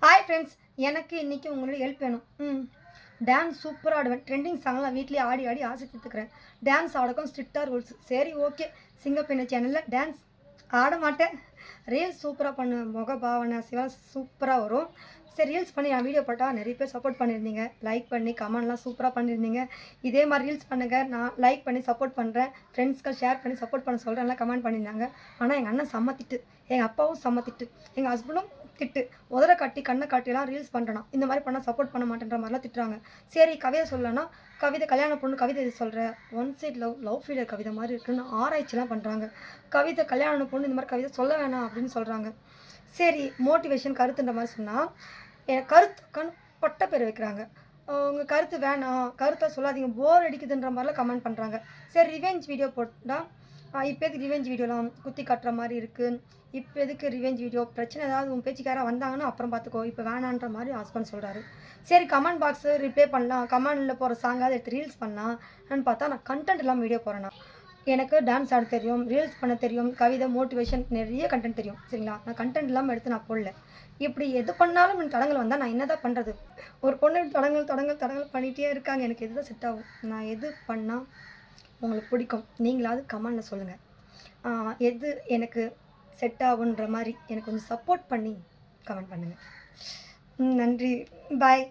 Hi friends, எனக்கு இன்றைக்கி உங்களோட ஹெல்ப் வேணும். டான்ஸ் சூப்பராக ஆடுவேன். ட்ரெண்டிங் சாங்லாம் வீட்லேயே ஆடி ஆடி ஆசை தீர்த்துக்கிறேன். டான்ஸ் ஆடக்கும் ஸ்ட்ரிக்டாக ரூல்ஸ். சரி, ஓகே. சிங்கப்பெண்ணு சேனலில் டான்ஸ் ஆட மாட்டேன். ரீல்ஸ் சூப்பராக பண்ணுவேன். முக பாவனை சிவா சூப்பராக வரும். சரி, ரீல்ஸ் பண்ணி நான் வீடியோ போட்டால் நிறைய பேர் சப்போர்ட் பண்ணியிருந்தீங்க. லைக் பண்ணி கமெண்ட்லாம் சூப்பராக பண்ணியிருந்தீங்க. இதே மாதிரி ரீல்ஸ் பண்ணுங்கள், நான் லைக் பண்ணி சப்போர்ட் பண்ணுறேன். ஃப்ரெண்ட்ஸ்க்கு ஷேர் பண்ணி சப்போர்ட் பண்ண சொல்கிறேன். எல்லாம் கமெண்ட் பண்ணியிருந்தாங்க. ஆனால் எங்கள் அண்ணன் செம்ம திட்டு, எங்கள் அப்பாவும் செம்ம திட்டு, எங்கள் ஹஸ்பண்டும் திட்டு. உதற காட்டி கண்ணை காட்டிலாம் ரீல்ஸ் பண்ணுறேன்னா இந்த மாதிரி பண்ணால் சப்போர்ட் பண்ண மாட்டேன்ற மாதிரிலாம் திட்டுறாங்க. சரி, கவிதை சொல்லலைன்னா கவிதை கல்யாண பொண்ணு கவிதை இது சொல்கிறேன். ஒன் சைட் லவ் ஃபீலர் கவிதை மாதிரி இருக்குன்னு ஆராய்ச்சிலாம் பண்ணுறாங்க. கவிதை கல்யாண பொண்ணு இந்த மாதிரி கவிதை சொல்ல வேணாம் அப்படின்னு சொல்கிறாங்க. சரி, மோட்டிவேஷன் கருத்துன்ற மாதிரி சொன்னால் என் கருத்துக்கான பட்ட பேர் வைக்கிறாங்க. உங்கள் கருத்து வேணாம், கருத்தை சொல்லாதீங்க, போர் அடிக்குதுன்ற மாதிரிலாம் கமெண்ட் பண்ணுறாங்க. சரி, ரிவெஞ்ச் வீடியோ போட்டால் இப்போ எதுக்கு ரிவெஞ்ச் வீடியோலாம் குத்தி காட்டுற மாதிரி இருக்குது, இப்போ எதுக்கு ரிவெஞ்ச் வீடியோ, பிரச்சனை ஏதாவது உன் பேச்சுக்காராக வந்தாங்கன்னா அப்புறம் பார்த்துக்கோ, இப்போ வேணான்ற மாதிரி ஹஸ்பண்ட் சொல்கிறாரு. சரி, கமெண்ட் பாக்ஸு ரிப்ளை பண்ணலாம், கமெண்டில் போகிற சாங்காவது எடுத்து ரீல்ஸ் பண்ணலாம்னு பார்த்தா நான் கண்டென்ட் இல்லாமல் வீடியோ போகிறேன்னா. எனக்கு டான்ஸ் ஆட தெரியும், ரீல்ஸ் பண்ண தெரியும், கவிதை மோட்டிவேஷன் நிறைய கண்டென்ட் தெரியும். சரிங்களா, நான் கண்டென்ட் இல்லாமல் எடுத்து நான் போடல. இப்படி எது பண்ணாலும் எனக்கு தடங்கள் வந்தால் நான் என்ன தான் பண்ணுறது? ஒரு பொண்ணு தடங்கள் பண்ணிகிட்டே இருக்காங்க. எனக்கு எது தான் செட் ஆகும்? நான் எது பண்ணால் உங்களுக்கு பிடிக்கும்? நீங்களாவது கமெண்டில் சொல்லுங்கள். எது எனக்கு செட் ஆகுன்ற மாதிரி எனக்கு கொஞ்சம் சப்போர்ட் பண்ணி கமெண்ட் பண்ணுங்கள். நன்றி, பாய்.